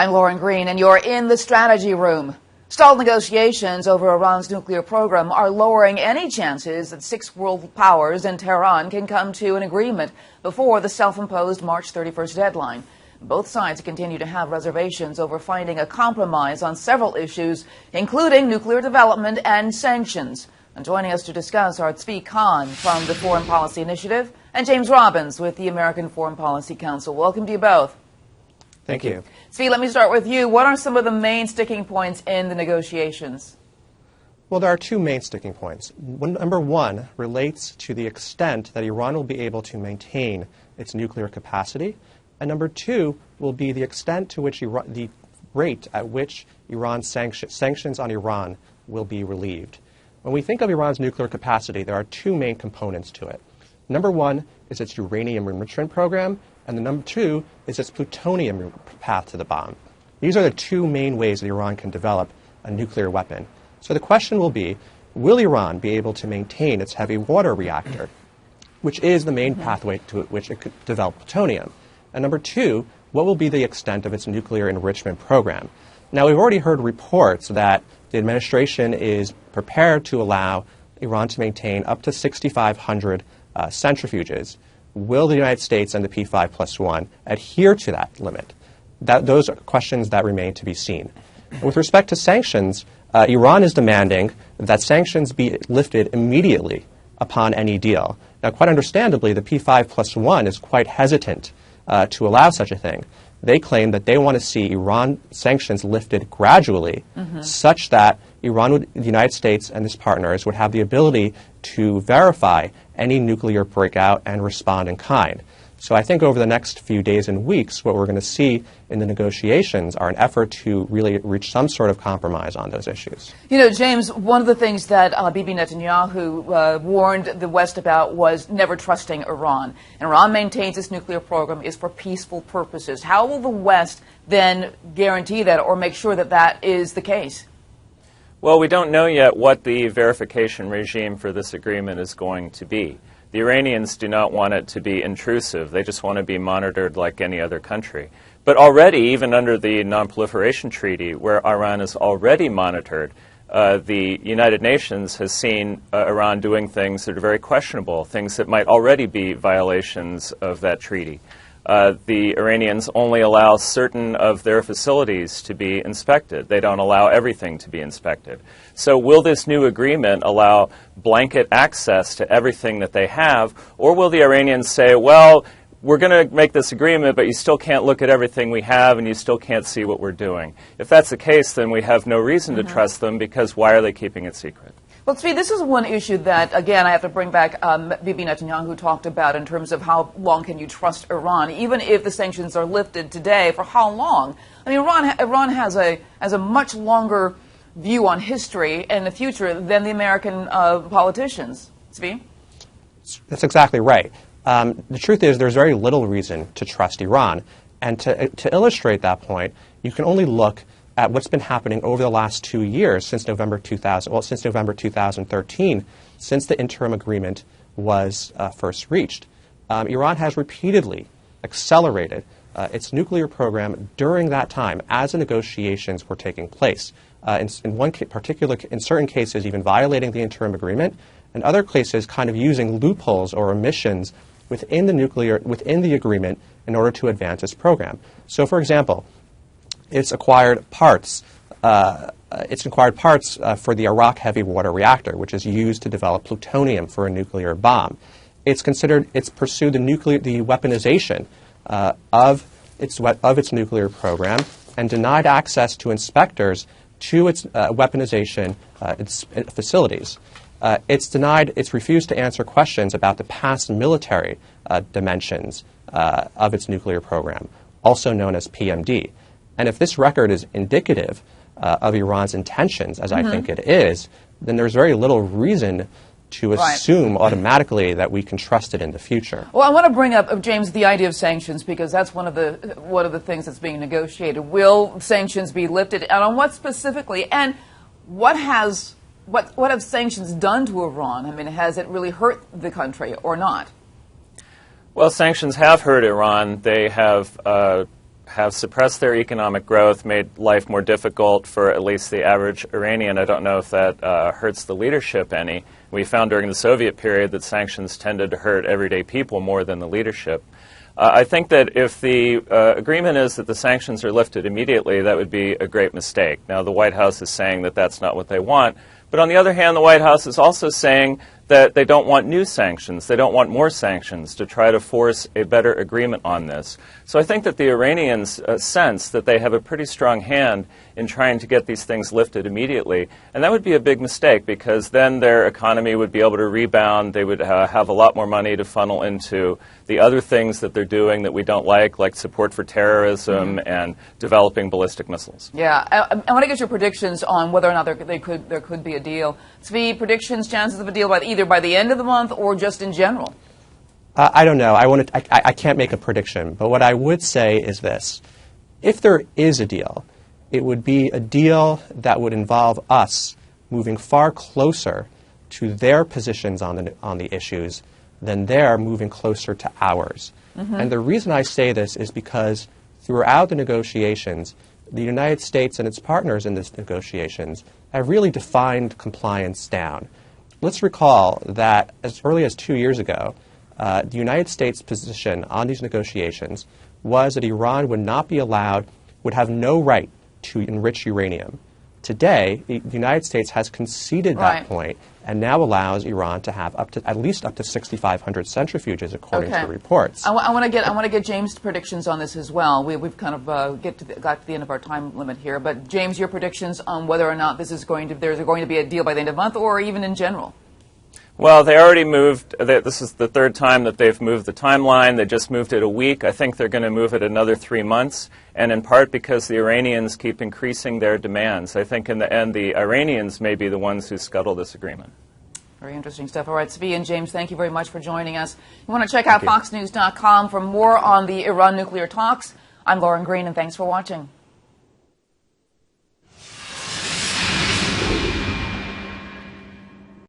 I'm Lauren Green, and you're in the strategy room. Stalled negotiations over Iran's nuclear program are lowering any chances that six world powers and Tehran can come to an agreement before the self-imposed March 31st deadline. Both sides continue to have reservations over finding a compromise on several issues, including nuclear development and sanctions. And joining us to discuss are Tzvi Kahn from the Foreign Policy Initiative and James Robbins with the American Foreign Policy Council. Welcome to you both. Thank you. Tzvi, let me start with you. What are some of the main sticking points in the negotiations? Well, there are two main sticking points. Number one relates to the extent that Iran will be able to maintain its nuclear capacity. And number two will be the extent to which the rate at which Iran's sanctions on Iran will be relieved. When we think of Iran's nuclear capacity, there are two main components to it. Number one is its uranium enrichment program, and the number two is its plutonium path to the bomb. These are the two main ways that Iran can develop a nuclear weapon. So the question will be, will Iran be able to maintain its heavy water reactor, which is the main pathway to which it could develop plutonium? And number two, what will be the extent of its nuclear enrichment program? Now, we've already heard reports that the administration is prepared to allow Iran to maintain up to 6,500 centrifuges. Will the United States and the P5+1 adhere to that limit? Those are questions that remain to be seen. With respect to sanctions, Iran is demanding that sanctions be lifted immediately upon any deal. Now, quite understandably, the P5+1 is quite hesitant to allow such a thing. They claim that they want to see Iran sanctions lifted gradually, such that the United States and its partners would have the ability to verify any nuclear breakout and respond in kind. So I think over the next few days and weeks, what we're going to see in the negotiations are an effort to really reach some sort of compromise on those issues. You know, James, one of the things that Bibi Netanyahu warned the West about was never trusting Iran. And Iran maintains its nuclear program is for peaceful purposes. How will the West then guarantee that or make sure that that is the case? Well, we don't know yet what the verification regime for this agreement is going to be. The Iranians do not want it to be intrusive. They just want to be monitored like any other country. But already, even under the Non-Proliferation Treaty, where Iran is already monitored, the United Nations has seen Iran doing things that are very questionable, things that might already be violations of that treaty. The Iranians only allow certain of their facilities to be inspected. They don't allow everything to be inspected. So will this new agreement allow blanket access to everything that they have, or will the Iranians say, well, we're going to make this agreement, but you still can't look at everything we have and you still can't see what we're doing? If that's the case, then we have no reason to trust them, because why are they keeping it secret? Well, Tzvi, this is one issue that, again, I have to bring back Bibi Netanyahu talked about in terms of how long can you trust Iran, even if the sanctions are lifted today, for how long? I mean, Iran has a much longer view on history and the future than the American politicians. Tzvi? That's exactly right. The truth is there's very little reason to trust Iran. And to illustrate that point, you can only look at what's been happening over the last 2 years since November 2013, since the interim agreement was first reached. Iran has repeatedly accelerated its nuclear program during that time as the negotiations were taking place. In certain cases, even violating the interim agreement, and other cases kind of using loopholes or omissions within the agreement in order to advance its program. So, for example, it's acquired parts for the Iraq heavy water reactor, which is used to develop plutonium for a nuclear bomb. It's pursued the weaponization of its nuclear program and denied access to inspectors to its weaponization its facilities. It's refused to answer questions about the past military dimensions of its nuclear program, also known as PMD. And if this record is indicative of Iran's intentions, as I think it is, then there's very little reason to assume automatically that we can trust it in the future. Well, I want to bring up, James, the idea of sanctions, because that's one of the things that's being negotiated. Will sanctions be lifted, and on what specifically? And what have sanctions done to Iran? I mean, has it really hurt the country or not? Well, sanctions have hurt Iran. They have have suppressed their economic growth, made life more difficult for at least the average Iranian. I don't know if that hurts the leadership any. We found during the Soviet period that sanctions tended to hurt everyday people more than the leadership. I think that if the agreement is that the sanctions are lifted immediately, that would be a great mistake. Now, the White House is saying that that's not what they want. But on the other hand, the White House is also saying that they don't want new sanctions. They don't want more sanctions to try to force a better agreement on this. So I think that the Iranians sense that they have a pretty strong hand in trying to get these things lifted immediately. And that would be a big mistake because then their economy would be able to rebound. They would have a lot more money to funnel into the other things that they're doing that we don't like support for terrorism and developing ballistic missiles. Yeah. I want to get your predictions on whether or not there could be a deal. Tzvi, predictions, chances of a deal either by the end of the month or just in general? I don't know. I can't make a prediction. But what I would say is this. If there is a deal, it would be a deal that would involve us moving far closer to their positions on the issues than they're moving closer to ours. And the reason I say this is because throughout the negotiations, the United States and its partners in these negotiations have really defined compliance down. Let's recall that as early as 2 years ago, the United States' position on these negotiations was that Iran would not be allowed, would have no right to enrich uranium. Today, the United States has conceded that point and now allows Iran to have at least up to 6,500 centrifuges, according to reports. I want to get James' predictions on this as well. We've kind of got to the end of our time limit here, but James, your predictions on whether or not there's going to be a deal by the end of the month, or even in general. Well, they already moved. This is the third time that they've moved the timeline. They just moved it a week. I think they're going to move it another 3 months, and in part because the Iranians keep increasing their demands. I think in the end, the Iranians may be the ones who scuttle this agreement. Very interesting stuff. All right, Tzvi and James, thank you very much for joining us. You want to check out foxnews.com for more on the Iran nuclear talks. I'm Lauren Green, and thanks for watching.